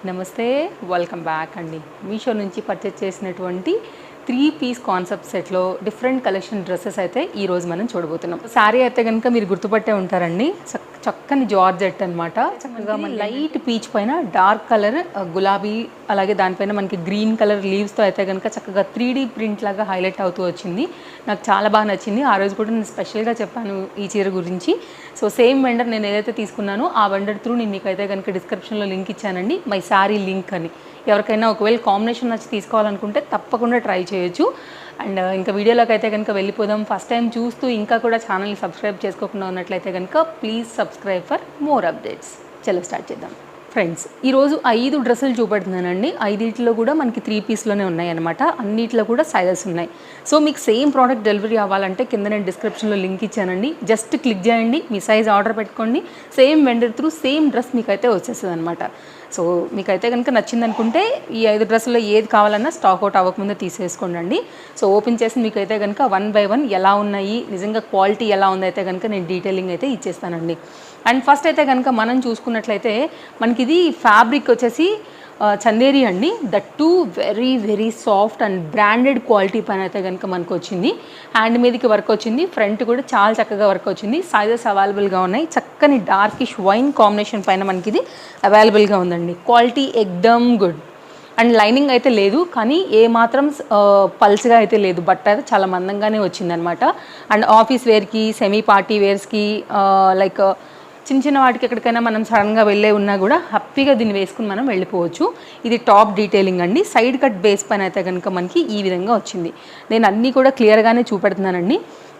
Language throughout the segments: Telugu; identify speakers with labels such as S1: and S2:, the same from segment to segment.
S1: నమస్తే, వెల్కమ్ బ్యాక్ అండి. మీషో నుంచి పర్చేస్ చేసినటువంటి 3 పీస్ కాన్సెప్ట్ సెట్లో డిఫరెంట్ కలెక్షన్ డ్రెస్సెస్ అయితే ఈరోజు మనం చూడబోతున్నాం. శారీ అయితే కనుక మీరు గుర్తుపట్టే ఉంటారండి. చక్కని జార్జెట్ అనమాట. చక్కగా లైట్ పీచ్ పైన డార్క్ కలర్ గులాబీ, అలాగే దానిపైన మనకి గ్రీన్ కలర్ లీవ్స్తో అయితే కనుక చక్కగా 3D ప్రింట్ లాగా హైలైట్ అవుతూ వచ్చింది. నాకు చాలా బాగా నచ్చింది. ఆ రోజు కూడా నేను స్పెషల్గా చెప్పాను ఈ చీర గురించి. సో సేమ్ వెండర్ నేను ఏదైతే తీసుకున్నానో ఆ వెండర్ త్రూ నేను మీకైతే కనుక డిస్క్రిప్షన్లో లింక్ ఇచ్చానండి, మై శారీ లింక్ అని. ఎవరికైనా ఒకవేళ కాంబినేషన్ నచ్చి తీసుకోవాలనుకుంటే తప్పకుండా ట్రై చేయొచ్చు. అండ్ ఇంకా వీడియోలోకి అయితే కనుక వెళ్ళిపోదాం. ఫస్ట్ టైం చూస్తూ ఇంకా కూడా ఛానల్ని సబ్స్క్రైబ్ చేసుకోకుండా ఉన్నట్లయితే కనుక please subscribe for more updates. చలో స్టార్ట్ చేద్దాం. ఫ్రెండ్స్, ఈరోజు 5 డ్రెస్సులు చూపెడుతున్నానండి. 5 కూడా మనకి 3 పీస్లోనే ఉన్నాయి అనమాట. అన్నిట్లో కూడా సైజెస్ ఉన్నాయి. సో మీకు సేమ్ ప్రోడక్ట్ డెలివరీ అవ్వాలంటే కింద నేను డిస్క్రిప్షన్లో లింక్ ఇచ్చానండి. జస్ట్ క్లిక్ చేయండి, మీ సైజ్ ఆర్డర్ పెట్టుకోండి. Same vendor through same dress మీకైతే వచ్చేస్తుంది అనమాట. సో మీకైతే కనుక నచ్చింది అనుకుంటే ఈ 5 డ్రెస్సుల్లో ఏది కావాలన్నా స్టాక్ అవుట్ అవ్వకముందే తీసేసుకోండి. సో ఓపెన్ చేసి మీకైతే కనుక 1 by 1 ఎలా ఉన్నాయి, నిజంగా క్వాలిటీ ఎలా ఉందైతే కనుక నేను డీటెయిలింగ్ అయితే ఇచ్చేస్తానండి. అండ్ ఫస్ట్ అయితే కనుక మనం చూసుకున్నట్లయితే మనకి ఇది ఫ్యాబ్రిక్ వచ్చేసి చందేరి అండి. That to very very soft and branded quality పైన అయితే కనుక మనకు వచ్చింది. హ్యాండ్ మీదకి వర్క్ వచ్చింది, ఫ్రంట్ కూడా చాలా చక్కగా వర్క్ వచ్చింది. సైజెస్ అవైలబుల్గా ఉన్నాయి. చక్కని డార్కిష్ వైన్ కాంబినేషన్ పైన మనకి ఇది అవైలబుల్గా ఉందండి. క్వాలిటీ ఎక్దమ్ గుడ్. అండ్ లైనింగ్ అయితే లేదు, కానీ ఏ మాత్రం పల్స్గా అయితే లేదు. బట్ట అయితే చాలా మందంగానే వచ్చిందనమాట. అండ్ ఆఫీస్ వేర్కి, సెమీ పార్టీ వేర్స్కి, లైక్ చిన్న చిన్న వాటికి ఎక్కడికైనా మనం సడన్గా వెళ్ళే ఉన్నా కూడా హ్యాపీగా దీన్ని వేసుకుని మనం వెళ్ళిపోవచ్చు. ఇది టాప్ డీటెయిలింగ్ అండి. సైడ్ కట్ బేస్ పైన అయితే కనుక మనకి ఈ విధంగా వచ్చింది. నేను అన్నీ కూడా క్లియర్గానే చూపెడుతున్నానండి.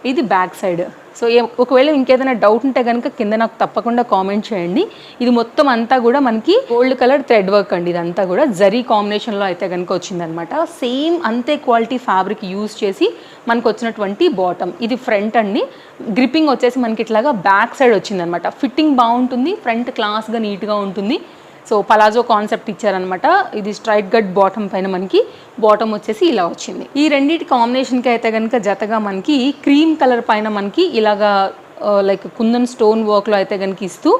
S1: ఇది బ్యాక్ సైడ్. సో ఒకవేళ ఇంకేదైనా డౌట్ ఉంటే కనుక కింద నాకు తప్పకుండా కామెంట్ చేయండి. ఇది మొత్తం అంతా కూడా మనకి గోల్డ్ కలర్ థ్రెడ్ వర్క్ అండి. ఇదంతా కూడా జరీ కాంబినేషన్లో అయితే కనుక వచ్చిందనమాట. సేమ్ అంతే క్వాలిటీ ఫ్యాబ్రిక్ యూజ్ చేసి మనకు వచ్చినటువంటి బాటమ్. ఇది ఫ్రంట్ అండి. గ్రిప్పింగ్ వచ్చేసి మనకి ఇట్లాగా బ్యాక్ సైడ్ వచ్చిందనమాట. ఫిట్టింగ్ బాగుంటుంది, ఫ్రంట్ క్లాస్గా నీట్గా ఉంటుంది. సో పలాజో కాన్సెప్ట్ ఇచ్చారనమాట. ఇది స్ట్రైట్ గట్ బాటమ్ పైన మనకి బాటమ్ వచ్చేసి ఇలా వచ్చింది. ఈ రెండింటి కాంబినేషన్కి అయితే కనుక జతగా మనకి క్రీమ్ కలర్ పైన మనకి ఇలాగా లైక్ కుందన్ స్టోన్ వర్క్లో అయితే కనుక ఇస్తూ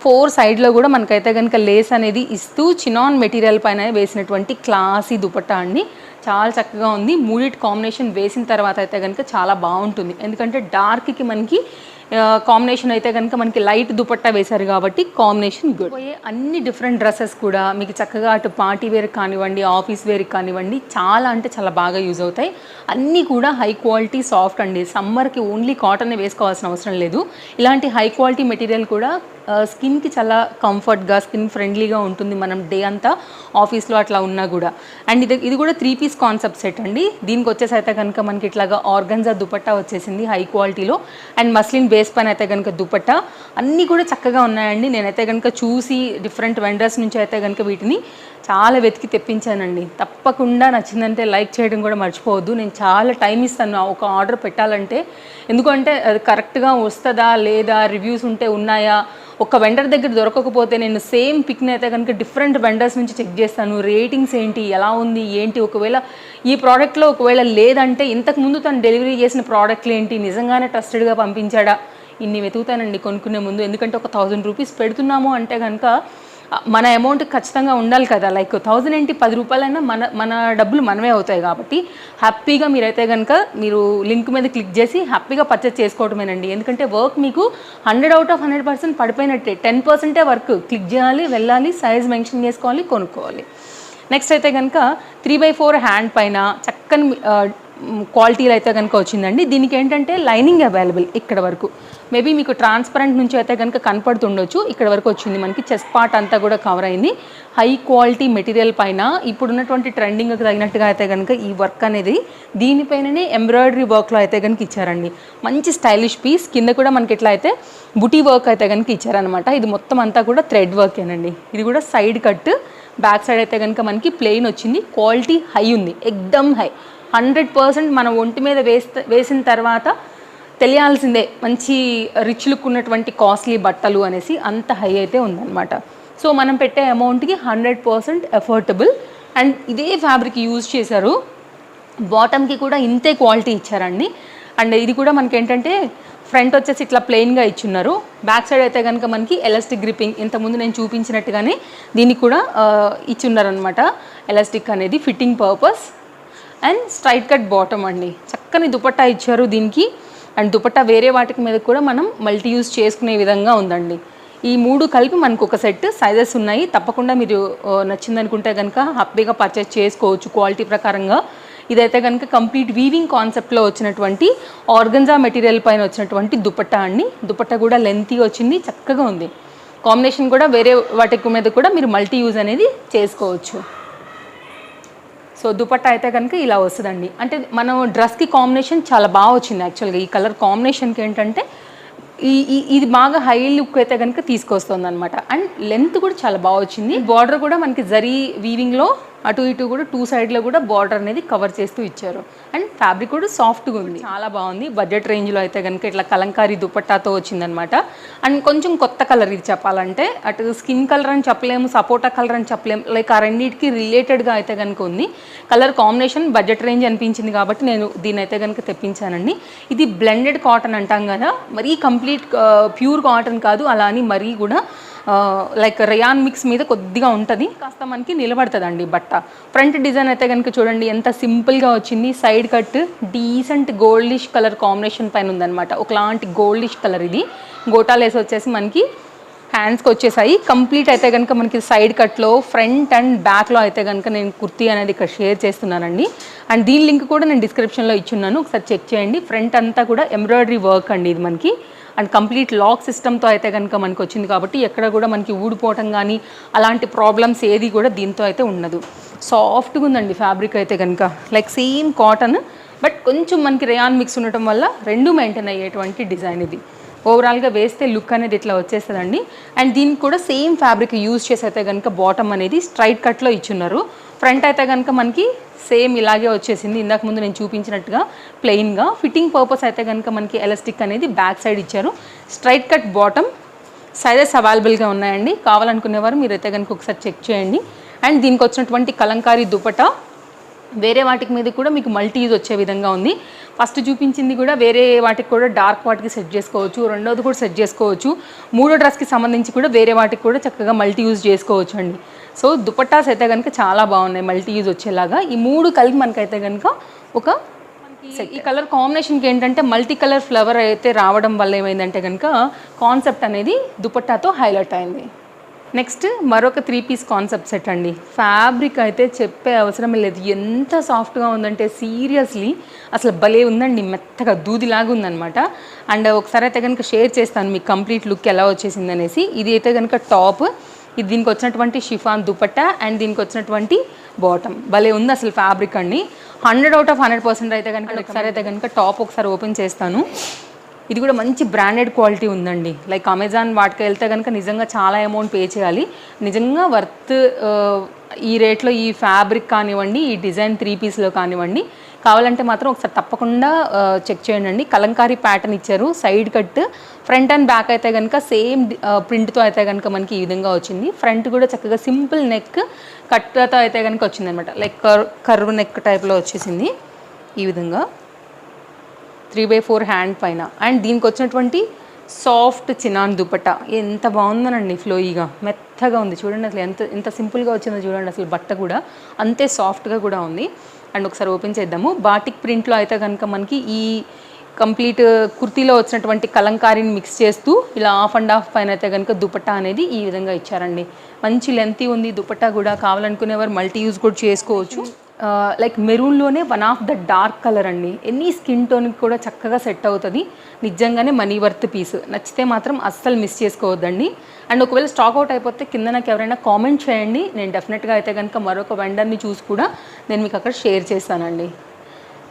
S1: 4 సైడ్లో కూడా మనకైతే కనుక లేస్ అనేది ఇస్తూ చినాన్ మెటీరియల్ పైన వేసినటువంటి క్లాసీ దుపట్టా అండి. చాలా చక్కగా ఉంది. మూడిటి కాంబినేషన్ వేసిన తర్వాత అయితే కనుక చాలా బాగుంటుంది. ఎందుకంటే డార్క్కి మనకి కాంబినేషన్ అయితే కనుక మనకి లైట్ దుపట్టా వేశారు కాబట్టి కాంబినేషన్ గుడ్. పోయే అన్ని డిఫరెంట్ డ్రెస్సెస్ కూడా మీకు చక్కగా అటు పార్టీ వేర్ కానివ్వండి, ఆఫీస్ వేర్కి కానివ్వండి, చాలా అంటే చాలా బాగా యూజ్ అవుతాయి. అన్నీ కూడా హై క్వాలిటీ సాఫ్ట్ అండి. సమ్మర్కి ఓన్లీ కాటన్ వేసుకోవాల్సిన అవసరం లేదు. ఇలాంటి హై క్వాలిటీ మెటీరియల్ కూడా స్కిన్కి చాలా కంఫర్ట్గా, స్కిన్ ఫ్రెండ్లీగా ఉంటుంది మనం డే అంతా ఆఫీస్లో అట్లా ఉన్నా కూడా. అండ్ ఇది కూడా 3 పీస్ కాన్సెప్ట్ సెట్ అండి. దీనికి వచ్చేసి అయితే కనుక మనకి ఇట్లాగా ఆర్గన్జా దుపట్టా వచ్చేసింది హై క్వాలిటీలో. అండ్ మస్లిన్ బేస్ పైన అయితే కనుక దుపట్టా అన్నీ కూడా చక్కగా ఉన్నాయండి. నేనైతే కనుక చూసి డిఫరెంట్ వెండర్స్ నుంచి అయితే కనుక వీటిని చాలా వెతికి తెప్పించానండి. తప్పకుండా నచ్చిందంటే లైక్ చేయడం కూడా మర్చిపోవద్దు. నేను చాలా టైం ఇస్తాను ఒక ఆర్డర్ పెట్టాలంటే. ఎందుకంటే అది కరెక్ట్గా వస్తుందా లేదా, రివ్యూస్ ఉంటే ఉన్నాయా, ఒక వెండర్ దగ్గర దొరకకపోతే నేను సేమ్ పిక్ని అయితే కనుక డిఫరెంట్ వెండర్స్ నుంచి చెక్ చేస్తాను. రేటింగ్స్ ఏంటి, ఎలా ఉంది ఏంటి, ఒకవేళ ఈ ప్రోడక్ట్లో ఒకవేళ లేదంటే ఇంతకుముందు తను డెలివరీ చేసిన ప్రోడక్ట్లు ఏంటి, నిజంగానే ట్రస్టెడ్గా పంపించాడా, ఇన్ని వెతుకుతానండి కొనుక్కునే ముందు. ఎందుకంటే ఒక 1000 రూపీస్ పెడుతున్నాము అంటే కనుక మన అమౌంట్ ఖచ్చితంగా ఉండాలి కదా. లైక్ 1000 ఏంటి, 10 రూపాయలైనా మన డబ్బులు మనమే అవుతాయి కాబట్టి హ్యాపీగా మీరైతే కనుక మీరు లింక్ మీద క్లిక్ చేసి హ్యాపీగా పర్చేస్ చేసుకోవటమేనండి. ఎందుకంటే వర్క్ మీకు 100 out of 100% పడిపోయినట్టే. 10%ఏ వర్క్. క్లిక్ చేయాలి, వెళ్ళాలి, సైజ్ మెన్షన్ చేసుకోవాలి, కొనుక్కోవాలి. నెక్స్ట్ అయితే కనుక 3/4 హ్యాండ్ పైన చక్కని క్వాలిటీలో అయితే కనుక వచ్చిందండి. దీనికి ఏంటంటే లైనింగ్ అవైలబుల్ ఇక్కడ వరకు. మేబీ మీకు ట్రాన్స్పరెంట్ నుంచి అయితే కనుక కనపడుతుండొచ్చు. ఇక్కడ వరకు వచ్చింది. మనకి చెస్ట్ పార్ట్ అంతా కూడా కవర్ అయింది. హై క్వాలిటీ మెటీరియల్ పైన ఇప్పుడున్నటువంటి ట్రెండింగ్కి తగినట్టుగా అయితే కనుక ఈ వర్క్ అనేది దీనిపైననే ఎంబ్రాయిడరీ వర్క్లో అయితే కనుక ఇచ్చారండి. మంచి స్టైలిష్ పీస్. కింద కూడా మనకి ఇట్లా అయితే బుటీ వర్క్ అయితే కనుక ఇచ్చారనమాట. ఇది మొత్తం అంతా కూడా థ్రెడ్ వర్కేనండి. ఇది కూడా సైడ్ కట్. బ్యాక్ సైడ్ అయితే కనుక మనకి ప్లెయిన్ వచ్చింది. క్వాలిటీ హై ఉంది, ఎక్దమ్ హై. 100% మన ఒంటి మీద వేసిన తర్వాత తెలియాల్సిందే మంచి రిచ్ లుక్ ఉన్నటువంటి కాస్ట్లీ బట్టలు అనేసి. అంత హై అయితే ఉందన్నమాట. సో మనం పెట్టే అమౌంట్కి 100% ఎఫోర్డబుల్. అండ్ ఇదే ఫ్యాబ్రిక్ యూజ్ చేశారు. బాటమ్కి కూడా ఇంతే క్వాలిటీ ఇచ్చారండి. అండ్ ఇది కూడా మనకి ఏంటంటే ఫ్రంట్ వచ్చేసి ఇట్లా ప్లెయిన్గా ఇచ్చున్నారు. బ్యాక్ సైడ్ అయితే కనుక మనకి ఎలాస్టిక్ గ్రిప్పింగ్ ఇంతకుముందు నేను చూపించినట్టుగానే దీనికి కూడా ఇచ్చున్నారు అనమాట. ఎలాస్టిక్ అనేది fitting purpose. And straight cut bottom అండి. చక్కని దుపట్టా ఇచ్చారు దీనికి. అండ్ దుపట్టా వేరే వాటికి మీద కూడా మనం మల్టీ యూజ్ చేసుకునే విధంగా ఉందండి. ఈ 3 కలిపి మనకు ఒక సెట్. సైజెస్ ఉన్నాయి, తప్పకుండా మీరు నచ్చిందనుకుంటే కనుక హ్యాపీగా పర్చేస్ చేసుకోవచ్చు క్వాలిటీ ప్రకారంగా. ఇదైతే కనుక కంప్లీట్ వీవింగ్ కాన్సెప్ట్లో వచ్చినటువంటి ఆర్గన్జా మెటీరియల్ పైన వచ్చినటువంటి దుపట్టా అండి. దుపట్టా కూడా లెంతీ వచ్చింది, చక్కగా ఉంది. కాంబినేషన్ కూడా వేరే వాటి మీద కూడా మీరు మల్టీ యూజ్ అనేది చేసుకోవచ్చు. సో దుపట్టా అయితే కనుక ఇలా వస్తుందండి. అంటే మనం డ్రెస్కి కాంబినేషన్ చాలా బాగా వచ్చింది యాక్చువల్గా. ఈ కలర్ కాంబినేషన్కి ఏంటంటే ఇది బాగా హై లుక్ అయితే కనుక తీసుకొస్తుంది అనమాట. అండ్ లెంత్ కూడా చాలా బాగా వచ్చింది. బార్డర్ కూడా మనకి జరీ వీవింగ్లో అటు ఇటు కూడా 2 సైడ్లో కూడా బార్డర్ అనేది కవర్ చేస్తూ ఇచ్చారు. అండ్ ఫ్యాబ్రిక్ కూడా సాఫ్ట్గా ఉంది, చాలా బాగుంది. బడ్జెట్ రేంజ్లో అయితే కనుక ఇట్లా కలంకారీ దుపట్టాతో వచ్చిందనమాట. అండ్ కొంచెం కొత్త కలర్ ఇది చెప్పాలంటే. అటు స్కిన్ కలర్ అని చెప్పలేము, సపోటా కలర్ అని చెప్పలేము, లైక్ ఆ రెండింటికి రిలేటెడ్గా అయితే కనుక ఉంది. కలర్ కాంబినేషన్ బడ్జెట్ రేంజ్ అనిపించింది కాబట్టి నేను దీని అయితే కనుక తెప్పించానండి. ఇది బ్లెండెడ్ కాటన్ అంటాం కదా, మరీ కంప్లీట్ ప్యూర్ కాటన్ కాదు, అలా అని మరీ కూడా లైక్ రయాన్ మిక్స్ మీద కొద్దిగా ఉంటుంది, కాస్త మనకి నిలబడుతుందండి బట్ట. ఫ్రంట్ డిజైన్ అయితే కనుక చూడండి ఎంత సింపుల్గా వచ్చింది. Side cut decent goldish colour combination పైన ఉందన్నమాట. ఒకలాంటి గోల్డిష్ కలర్. ఇది గోటాలేసి వచ్చేసి మనకి హ్యాండ్స్కి వచ్చేసాయి. కంప్లీట్ అయితే కనుక మనకి సైడ్ కట్లో ఫ్రంట్ అండ్ బ్యాక్లో అయితే కనుక నేను కుర్తీ అనేది ఇక్కడ షేర్ చేస్తున్నానండి. అండ్ దీని లింక్ కూడా నేను డిస్క్రిప్షన్లో ఇచ్చున్నాను, ఒకసారి చెక్ చేయండి. ఫ్రంట్ అంతా కూడా ఎంబ్రాయిడరీ వర్క్ అండి ఇది మనకి. అండ్ కంప్లీట్ లాక్ సిస్టమ్తో అయితే కనుక మనకు వచ్చింది కాబట్టి ఎక్కడ కూడా మనకి ఊడిపోవటం కానీ అలాంటి ప్రాబ్లమ్స్ ఏది కూడా దీంతో అయితే ఉండదు. సాఫ్ట్గా ఉందండి ఫ్యాబ్రిక్ అయితే కనుక, లైక్ సేమ్ కాటన్ బట్ కొంచెం మనకి రేయాన్ మిక్స్ ఉండటం వల్ల రెండు మెయింటైన్ అయ్యేటువంటి డిజైన్ ఇది. ఓవరాల్గా వేస్తే లుక్ అనేది ఇట్లా వచ్చేస్తుందండి. అండ్ దీనికి కూడా సేమ్ ఫ్యాబ్రిక్ యూజ్ చేసి అయితే కనుక బాటమ్ అనేది స్ట్రైట్ కట్లో ఇచ్చున్నారు. ఫ్రంట్ అయితే కనుక మనకి సేమ్ ఇలాగే వచ్చేసింది, ఇందాక ముందు నేను చూపించినట్టుగా ప్లెయిన్గా. ఫిట్టింగ్ పర్పస్ అయితే కనుక మనకి ఎలాస్టిక్ అనేది బ్యాక్ సైడ్ ఇచ్చారు. Straight cut bottom. సైజెస్ అవైలబుల్గా ఉన్నాయండి, కావాలనుకునేవారు మీరైతే కనుక ఒకసారి చెక్ చేయండి. అండ్ దీనికి వచ్చినటువంటి కలంకారీ దుపట్టా వేరే వాటికి మీద కూడా మీకు మల్టీ యూజ్ వచ్చే విధంగా ఉంది. ఫస్ట్ చూపించింది కూడా వేరే వాటికి కూడా డార్క్ వాటికి సెట్ చేసుకోవచ్చు, రెండోది కూడా సెట్ చేసుకోవచ్చు, మూడో డ్రెస్కి సంబంధించి కూడా వేరే వాటికి కూడా చక్కగా మల్టీ యూజ్ చేసుకోవచ్చు అండి. సో దుపట్టాస్ అయితే కనుక చాలా బాగున్నాయి మల్టీ యూజ్ వచ్చేలాగా. ఈ 3 కలిపి మనకైతే కనుక ఒక ఈ కలర్ కాంబినేషన్కి ఏంటంటే మల్టీ కలర్ ఫ్లవర్ అయితే రావడం వల్ల ఏమైందంటే కనుక కాన్సెప్ట్ అనేది దుపట్టాతో హైలైట్ అయింది. నెక్స్ట్ మరొక 3 పీస్ కాన్సెప్ట్ సెట్ అండి. ఫ్యాబ్రిక్ అయితే చెప్పే అవసరం లేదు, ఎంత సాఫ్ట్గా ఉందంటే సీరియస్లీ అసలు భలే ఉందండి, మెత్తగా దూదిలాగా ఉందనమాట. అండ్ ఒకసారి అయితే కనుక షేర్ చేస్తాను మీకు కంప్లీట్ లుక్ ఎలా వచ్చేసింది అనేసి. ఇది అయితే కనుక టాప్, ఇది దీనికి వచ్చినటువంటి షిఫాన్ దుపట్టా అండ్ దీనికి వచ్చినటువంటి బాటమ్. భలే ఉంది అసలు ఫ్యాబ్రిక్ అండి. 100 out of 100% అయితే కనుక ఒకసారి అయితే కనుక టాప్ ఒకసారి ఓపెన్ చేస్తాను. ఇది కూడా మంచి బ్రాండెడ్ క్వాలిటీ ఉందండి. లైక్ అమెజాన్ వాటికి వెళ్తే కనుక నిజంగా చాలా అమౌంట్ పే చేయాలి, నిజంగా వర్త్. ఈ రేట్లో ఈ ఫ్యాబ్రిక్ కానివ్వండి, ఈ డిజైన్ 3 పీస్లో కానివ్వండి, కావాలంటే మాత్రం ఒకసారి తప్పకుండా చెక్ చేయండి. కలంకారీ ప్యాటర్న్ ఇచ్చారు, side cut. Front and back అయితే కనుక సేమ్ ప్రింట్తో అయితే కనుక మనకి ఈ విధంగా వచ్చింది. ఫ్రంట్ కూడా చక్కగా సింపుల్ నెక్ కట్తో అయితే కనుక వచ్చింది అనమాట, లైక్ కర్వ్ నెక్ టైప్లో వచ్చేసింది ఈ విధంగా 3/4 హ్యాండ్ పైన. అండ్ దీనికి వచ్చినటువంటి సాఫ్ట్ చినాన్ దుపట్టా ఎంత బాగుందనండి, ఫ్లోయిగా మెత్తగా ఉంది చూడండి. అసలు ఎంత సింపుల్గా వచ్చిందో చూడండి, అసలు బట్ట కూడా అంతే సాఫ్ట్గా కూడా ఉంది. అండ్ ఒకసారి ఓపెన్ చేద్దాము. బాటిక్ ప్రింట్లో అయితే కనుక మనకి ఈ కంప్లీట్ కుర్తీలో వచ్చినటువంటి కలంకారీని మిక్స్ చేస్తూ ఇలా ఆఫ్ అండ్ ఆఫ్ పైన అయితే కనుక దుపట్టా అనేది ఈ విధంగా ఇచ్చారండి. మంచి లెంతీ ఉంది దుపట్టా కూడా, కావాలనుకునేవారు మల్టీ యూజ్ కూడా చేసుకోవచ్చు. లైక్ మెరూన్లోనే one of the dark colour అండి, ఎనీ స్కిన్ టోన్కి కూడా చక్కగా సెట్ అవుతుంది. నిజంగానే మనీ వర్త్ పీస్, నచ్చితే మాత్రం అస్సలు మిస్ చేసుకోవద్దండి. అండ్ ఒకవేళ స్టాక్ అవుట్ అయిపోతే కింద నాకు ఎవరైనా కామెంట్ చేయండి, నేను డెఫినెట్గా అయితే కనుక మరొక వెండర్ని చూసి కూడా నేను మీకు అక్కడ షేర్ చేస్తానండి.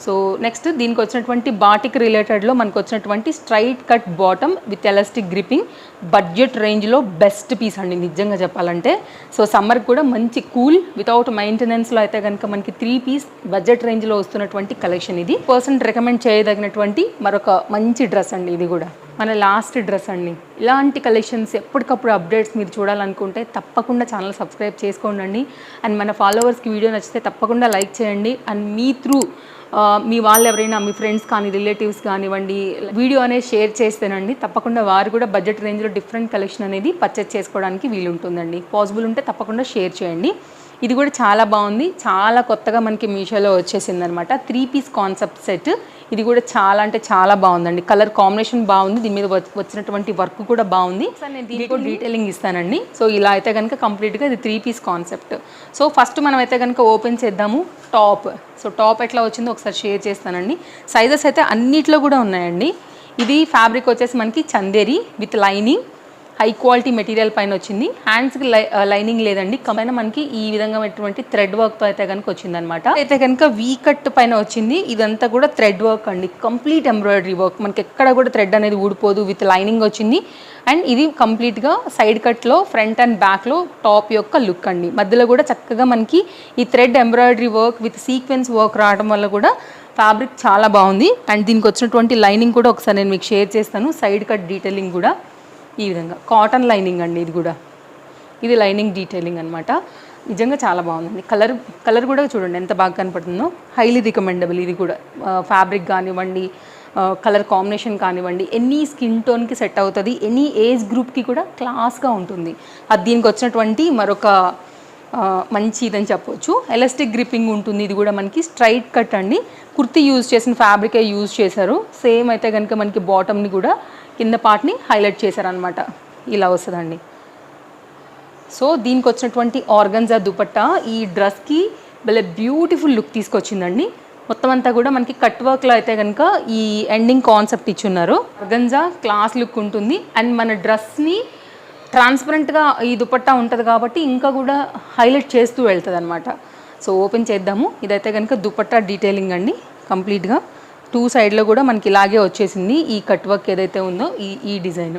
S1: సో నెక్స్ట్ దీనికి వచ్చినటువంటి బాటిక్ రిలేటెడ్లో మనకు వచ్చినటువంటి straight cut bottom with elastic gripping, budget రేంజ్లో బెస్ట్ పీస్ అండి నిజంగా చెప్పాలంటే. సో సమ్మర్కి కూడా మంచి కూల్ వితౌట్ మెయింటెనెన్స్లో అయితే కనుక మనకి 3 పీస్ బడ్జెట్ రేంజ్లో వస్తున్నటువంటి కలెక్షన్ ఇది. పర్సన్ రికమెండ్ చేయదగినటువంటి మరొక మంచి డ్రెస్ అండి ఇది కూడా. మన లాస్ట్ డ్రెస్ అండి. ఇలాంటి కలెక్షన్స్ ఎప్పటికప్పుడు అప్డేట్స్ మీరు చూడాలనుకుంటే తప్పకుండా ఛానల్ సబ్స్క్రైబ్ చేసుకోండి. అండ్ మన ఫాలోవర్స్కి వీడియో నచ్చితే తప్పకుండా లైక్ చేయండి. అండ్ మీ త్రూ మీ వాళ్ళు ఎవరైనా మీ ఫ్రెండ్స్ కానీ రిలేటివ్స్ కానివ్వండి వీడియో అనేది షేర్ చేస్తేనండి తప్పకుండా వారు కూడా బడ్జెట్ రేంజ్లో డిఫరెంట్ కలెక్షన్ అనేది పర్చేస్ చేసుకోవడానికి వీలుంటుందండి. పాసిబుల్ ఉంటే తప్పకుండా షేర్ చేయండి. ఇది కూడా చాలా బాగుంది, చాలా కొత్తగా మనకి మీషోలో వచ్చేసింది అనమాట. 3 పీస్ కాన్సెప్ట్ సెట్. ఇది కూడా చాలా అంటే చాలా బాగుందండి. కలర్ కాంబినేషన్ బాగుంది, దీని మీద వచ్చినటువంటి వర్క్ కూడా బాగుంది. నేను దీనికి డీటెయిలింగ్ ఇస్తానండి. సో ఇలా అయితే కనుక కంప్లీట్గా ఇది 3 పీస్ కాన్సెప్ట్. సో ఫస్ట్ మనం అయితే కనుక ఓపెన్ చేద్దాము టాప్. సో టాప్ ఎట్లా వచ్చిందో ఒకసారి షేర్ చేస్తానండి. సైజెస్ అయితే అన్నిట్లో కూడా ఉన్నాయండి. ఇది ఫ్యాబ్రిక్ వచ్చేసి మనకి Chanderi with lining, high quality material పైన వచ్చింది. హ్యాండ్స్కి లైనింగ్ లేదండి, కమైనా మనకి ఈ విధంగా థ్రెడ్ వర్క్తో అయితే కనుక వచ్చిందనమాట. అయితే కనుక వీ కట్ పైన వచ్చింది. ఇదంతా కూడా థ్రెడ్ వర్క్ అండి, కంప్లీట్ ఎంబ్రాయిడరీ వర్క్. మనకి ఎక్కడ కూడా థ్రెడ్ అనేది ఊడిపోదు, విత్ లైనింగ్ వచ్చింది. అండ్ ఇది కంప్లీట్గా సైడ్ కట్లో ఫ్రంట్ అండ్ బ్యాక్లో టాప్ యొక్క లుక్ అండి. మధ్యలో కూడా చక్కగా మనకి ఈ thread embroidery work with sequence work రావడం వల్ల కూడా ఫ్యాబ్రిక్ చాలా బాగుంది. అండ్ దీనికి వచ్చినటువంటి లైనింగ్ కూడా ఒకసారి నేను మీకు షేర్ చేస్తాను. సైడ్ కట్ డీటెయిలింగ్ కూడా ఈ విధంగా కాటన్ లైనింగ్ అండి. ఇది లైనింగ్ డీటెయిలింగ్ అనమాట. నిజంగా చాలా బాగుందండి. కలర్ కూడా చూడండి ఎంత బాగా కనపడుతుందో. Highly recommendable. ఇది కూడా ఫ్యాబ్రిక్ కానివ్వండి, కలర్ కాంబినేషన్ కానివ్వండి, ఎనీ స్కిన్ టోన్కి సెట్ అవుతుంది, ఎనీ ఏజ్ గ్రూప్కి కూడా క్లాస్గా ఉంటుంది. అది దీనికి వచ్చినటువంటి మరొక మంచి ఇదని చెప్పవచ్చు. ఎలాస్టిక్ గ్రిప్పింగ్ ఉంటుంది. ఇది కూడా మనకి స్ట్రైట్ కట్ అండి. కుర్తీ యూజ్ చేసిన ఫ్యాబ్రికే యూజ్ చేశారు. సేమ్ అయితే కనుక మనకి బాటమ్ని కూడా కింద పార్ట్ని హైలైట్ చేశారనమాట. ఇలా వస్తుందండి. సో దీనికి వచ్చినటువంటి ఆర్గన్జా దుపట్టా ఈ డ్రెస్కి భలే బ్యూటిఫుల్ లుక్ తీసుకొచ్చిందండి. మొత్తం అంతా కూడా మనకి కట్ వర్క్లో అయితే కనుక ఈ ఎండింగ్ కాన్సెప్ట్ ఇచ్చున్నారు. ఆర్గన్జా క్లాస్ లుక్ ఉంటుంది. అండ్ మన డ్రెస్ని ట్రాన్స్పరెంట్గా ఈ దుపట్టా ఉంటుంది కాబట్టి ఇంకా కూడా హైలైట్ చేస్తూ వెళ్తుంది అనమాట. సో ఓపెన్ చేద్దాము. ఇదైతే కనుక దుపట్టా డీటెయిలింగ్ అండి. కంప్లీట్గా 2 సైడ్లో కూడా మనకి ఇలాగే వచ్చేసింది. ఈ కట్ వర్క్ ఏదైతే ఉందో ఈ డిజైన్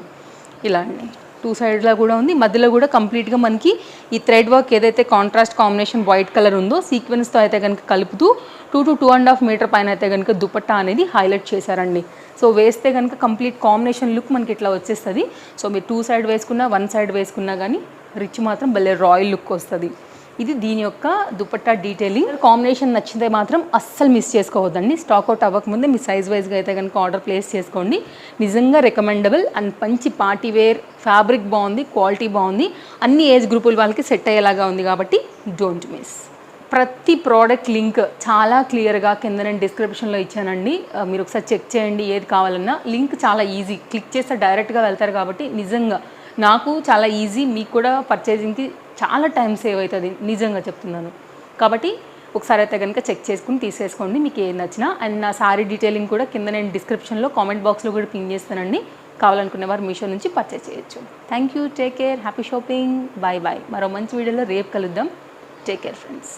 S1: ఇలా అండి. 2 సైడ్లో కూడా ఉంది. మధ్యలో కూడా కంప్లీట్గా మనకి ఈ థ్రెడ్ వర్క్ ఏదైతే కాంట్రాస్ట్ కాంబినేషన్ వైట్ కలర్ ఉందో సీక్వెన్స్తో అయితే కనుక కలుపుతూ 2 to 2.5 మీటర్ పైన అయితే కనుక దుపట్టా అనేది హైలైట్ చేశారండి. సో వేస్తే కనుక కంప్లీట్ కాంబినేషన్ లుక్ మనకి ఇట్లా వచ్చేస్తుంది. సో మీరు 2 సైడ్ వేసుకున్నా 1 సైడ్ వేసుకున్నా కానీ రిచ్ మాత్రం భలే రాయల్ లుక్ వస్తుంది. ఇది దీని యొక్క దుపట్టా డీటెయిలింగ్. కాంబినేషన్ నచ్చితే మాత్రం అస్సలు మిస్ చేసుకోవద్దండి. స్టాక్అవుట్ అవ్వకముందే మీ సైజ్ వైజ్గా అయితే కనుక ఆర్డర్ ప్లేస్ చేసుకోండి. నిజంగా రికమెండబుల్ అండ్ మంచి పార్టీ వేర్. ఫ్యాబ్రిక్ బాగుంది, క్వాలిటీ బాగుంది, అన్ని ఏజ్ గ్రూపుల వాళ్ళకి సెట్ అయ్యేలాగా ఉంది కాబట్టి డోంట్ మిస్. ప్రతి ప్రోడక్ట్ లింక్ చాలా క్లియర్గా కింద నేను డిస్క్రిప్షన్లో ఇచ్చానండి. మీరు ఒకసారి చెక్ చేయండి. ఏది కావాలన్నా లింక్ చాలా ఈజీ, క్లిక్ చేస్తే డైరెక్ట్గా వెళ్తారు కాబట్టి నిజంగా నాకు చాలా ఈజీ. మీకు కూడా పర్చేజింగ్కి చాలా టైం సేవ్ అవుతుంది, నిజంగా చెప్తున్నాను. కాబట్టి ఒకసారి అయితే కనుక చెక్ చేసుకుని తీసేసుకోండి మీకు ఏది నచ్చినా. అండ్ నా సారీ డీటెయిలింగ్ కూడా కింద నేను డిస్క్రిప్షన్లో కామెంట్ బాక్స్లో కూడా పిన్ చేస్తానండి. కావాలనుకునే వారు మీషో నుంచి పర్చేస్ చేయొచ్చు. Thank you, take care, happy shopping, bye bye. మరో మంచి వీడియోలో రేపు కలుద్దాం. Take care friends.